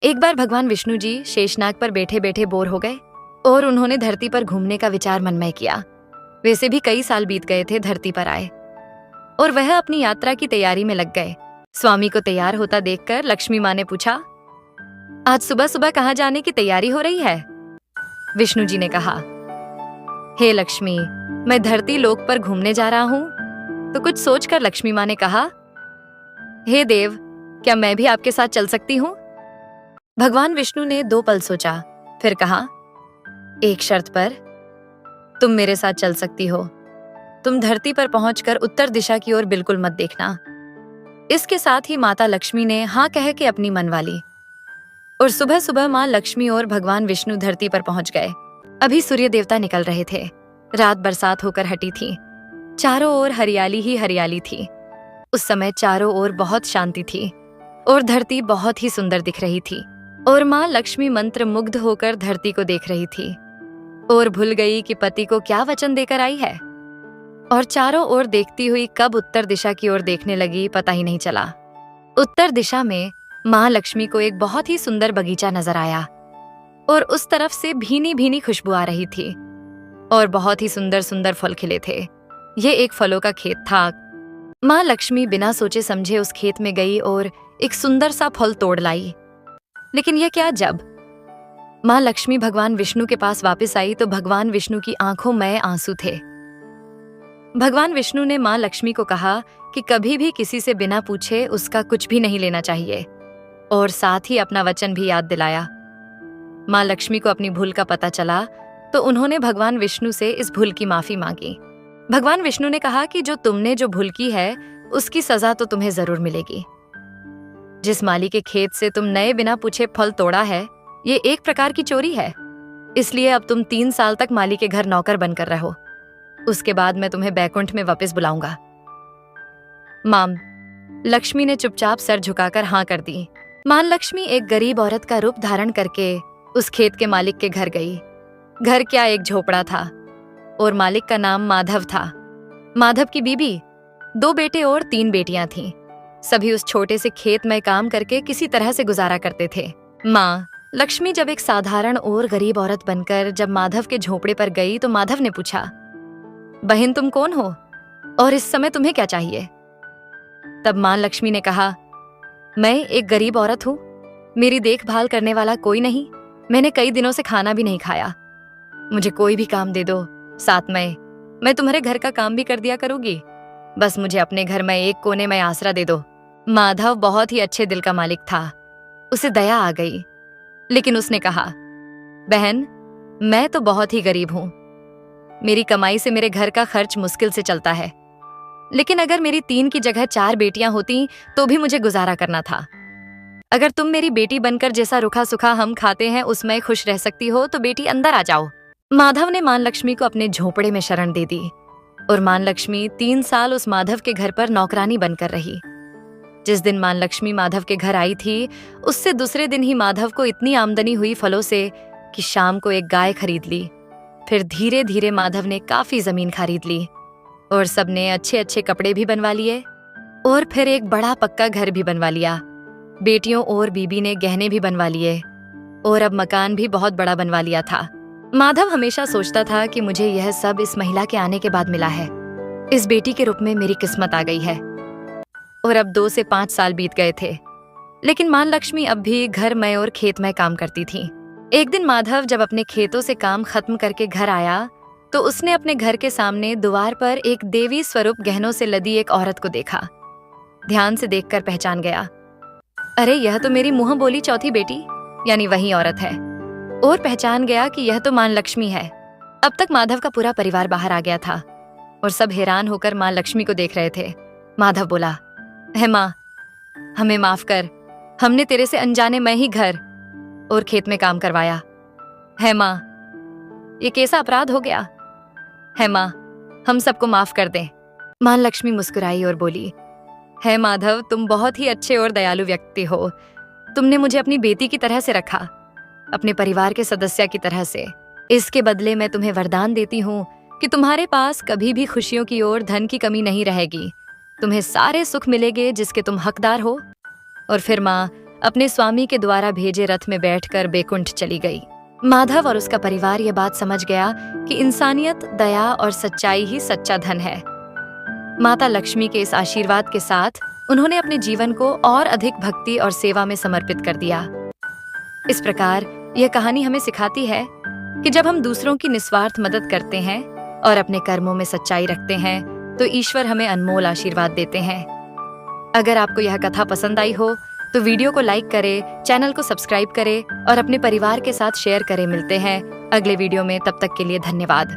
एक बार भगवान विष्णु जी शेषनाग पर बैठे बैठे बोर हो गए और उन्होंने धरती पर घूमने का विचार मन में किया। वैसे भी कई साल बीत गए थे धरती पर आए और वह अपनी यात्रा की तैयारी में लग गए। स्वामी को तैयार होता देखकर लक्ष्मी माँ ने पूछा, आज सुबह सुबह कहाँ जाने की तैयारी हो रही है? विष्णु जी ने कहा, हे लक्ष्मी, मैं धरती लोक पर घूमने जा रहा हूँ। तो कुछ सोचकर लक्ष्मी माँ ने कहा, हे देव, क्या मैं भी आपके साथ चल सकती हूँ? भगवान विष्णु ने 2 पल सोचा, फिर कहा, एक शर्त पर। तुम मेरे साथ चल सकती हो। तुम धरती पर पहुंचकर उत्तर दिशा की ओर बिल्कुल मत देखना। इसके साथ ही माता लक्ष्मी ने हाँ कह के अपनी मनवा ली और सुबह सुबह माँ लक्ष्मी और भगवान विष्णु धरती पर पहुंच गए। अभी सूर्य देवता निकल रहे थे। रात बरसात होकर हटी थी। चारों ओर हरियाली ही हरियाली थी। उस समय चारों ओर बहुत शांति थी और धरती बहुत ही सुंदर दिख रही थी और माँ लक्ष्मी मंत्र मुग्ध होकर धरती को देख रही थी और भूल गई कि पति को क्या वचन देकर आई है और चारों ओर देखती हुई कब उत्तर दिशा की ओर देखने लगी पता ही नहीं चला। उत्तर दिशा में माँ लक्ष्मी को एक बहुत ही सुंदर बगीचा नजर आया और उस तरफ से भीनी भीनी खुशबू आ रही थी और बहुत ही सुंदर सुंदर फल खिले थे। ये एक फलों का खेत था। माँ लक्ष्मी बिना सोचे समझे उस खेत में गई और एक सुंदर सा फल तोड़ लाई। लेकिन यह क्या, जब माँ लक्ष्मी भगवान विष्णु के पास वापस आई तो भगवान विष्णु की आंखों में आंसू थे। भगवान विष्णु ने माँ लक्ष्मी को कहा कि कभी भी किसी से बिना पूछे उसका कुछ भी नहीं लेना चाहिए और साथ ही अपना वचन भी याद दिलाया। माँ लक्ष्मी को अपनी भूल का पता चला तो उन्होंने भगवान विष्णु से इस भूल की माफी मांगी। भगवान विष्णु ने कहा कि जो तुमने जो भूल की है उसकी सजा तो तुम्हें जरूर मिलेगी। जिस माली के खेत से तुम नए बिना पूछे फल तोड़ा है, ये एक प्रकार की चोरी है। इसलिए अब तुम 3 साल तक माली के घर नौकर बनकर रहो। उसके बाद मैं तुम्हें बैकुंठ में वापस बुलाऊंगा। माम लक्ष्मी ने चुपचाप सर झुकाकर हाँ कर दी। मां लक्ष्मी एक गरीब औरत का रूप धारण करके उस खेत के मालिक के घर गई। घर क्या, एक झोपड़ा था और मालिक का नाम माधव था। माधव की बीबी, 2 बेटे और 3 बेटियां थीं। सभी उस छोटे से खेत में काम करके किसी तरह से गुजारा करते थे। माँ लक्ष्मी जब एक साधारण और गरीब औरत बनकर जब माधव के झोपड़े पर गई तो माधव ने पूछा, बहन तुम कौन हो और इस समय तुम्हें क्या चाहिए? तब माँ लक्ष्मी ने कहा, मैं एक गरीब औरत हूँ। मेरी देखभाल करने वाला कोई नहीं। मैंने कई दिनों से खाना भी नहीं खाया। मुझे कोई भी काम दे दो, साथ में मैं तुम्हारे घर का काम भी कर दिया करूंगी। बस मुझे अपने घर में एक कोने में आसरा दे दो। माधव बहुत ही अच्छे दिल का मालिक था। उसे दया आ गई, लेकिन उसने कहा, बहन मैं तो बहुत ही गरीब हूँ। मेरी कमाई से मेरे घर का खर्च मुश्किल से चलता है। लेकिन अगर मेरी 3 की जगह 4 बेटियां होती तो भी मुझे गुजारा करना था। अगर तुम मेरी बेटी बनकर जैसा रुखा सुखा हम खाते हैं उसमें खुश रह सकती हो तो बेटी अंदर आ जाओ। माधव ने मां लक्ष्मी को अपने झोपड़े में शरण दे दी और मां लक्ष्मी 3 साल उस माधव के घर पर नौकरानी बनकर रही। जिस दिन मां लक्ष्मी माधव के घर आई थी उससे दूसरे दिन ही माधव को इतनी आमदनी हुई फलों से कि शाम को एक गाय खरीद ली। फिर धीरे धीरे माधव ने काफी जमीन खरीद ली और सबने अच्छे अच्छे कपड़े भी बनवा लिए और फिर एक बड़ा पक्का घर भी बनवा लिया। बेटियों और बीबी ने गहने भी बनवा लिए और अब मकान भी बहुत बड़ा बनवा लिया था। माधव हमेशा सोचता था कि मुझे यह सब इस महिला के आने के बाद मिला है। इस बेटी के रूप में मेरी किस्मत आ गई है। और अब 2 से 5 साल बीत गए थे, लेकिन मां लक्ष्मी अब भी घर में और खेत में काम करती थी। एक दिन माधव जब अपने खेतों से काम खत्म करके घर आया तो उसने अपने घर के सामने द्वार पर एक देवी स्वरूप गहनों से लदी एक औरत को देखा। ध्यान से देखकर पहचान गया, अरे यह तो मेरी मुंह बोली चौथी बेटी यानी वही औरत है। और पहचान गया कि यह तो मां लक्ष्मी है। अब तक माधव का पूरा परिवार बाहर आ गया था और सब हैरान होकर मां लक्ष्मी को देख रहे थे। माधव बोला, है माँ, हमें माफ कर। हमने तेरे से अनजाने में ही घर और खेत में काम करवाया। है माँ, ये कैसा अपराध हो गया? है माँ, हम सबको माफ कर दें। मां लक्ष्मी मुस्कुराई और बोली, है माधव, तुम बहुत ही अच्छे और दयालु व्यक्ति हो। तुमने मुझे अपनी बेटी की तरह से रखा, अपने परिवार के सदस्य की तरह से। इसके बदले मैं तुम्हें वरदान देती हूँ कि तुम्हारे पास कभी भी खुशियों की और धन की कमी नहीं रहेगी। तुम्हें सारे सुख मिलेंगे जिसके तुम हकदार हो। और फिर माँ अपने स्वामी के द्वारा भेजे रथ में बैठकर बैकुंठ चली गई। माधव और उसका परिवार यह बात समझ गया कि इंसानियत, दया और सच्चाई ही सच्चा धन है। माता लक्ष्मी के इस आशीर्वाद के साथ उन्होंने अपने जीवन को और अधिक भक्ति और सेवा में समर्पित कर दिया। इस प्रकार यह कहानी हमें सिखाती है कि जब हम दूसरों की निस्वार्थ मदद करते हैं और अपने कर्मों में सच्चाई रखते हैं तो ईश्वर हमें अनमोल आशीर्वाद देते हैं। अगर आपको यह कथा पसंद आई हो तो वीडियो को लाइक करें, चैनल को सब्सक्राइब करें और अपने परिवार के साथ शेयर करें। मिलते हैं अगले वीडियो में, तब तक के लिए धन्यवाद।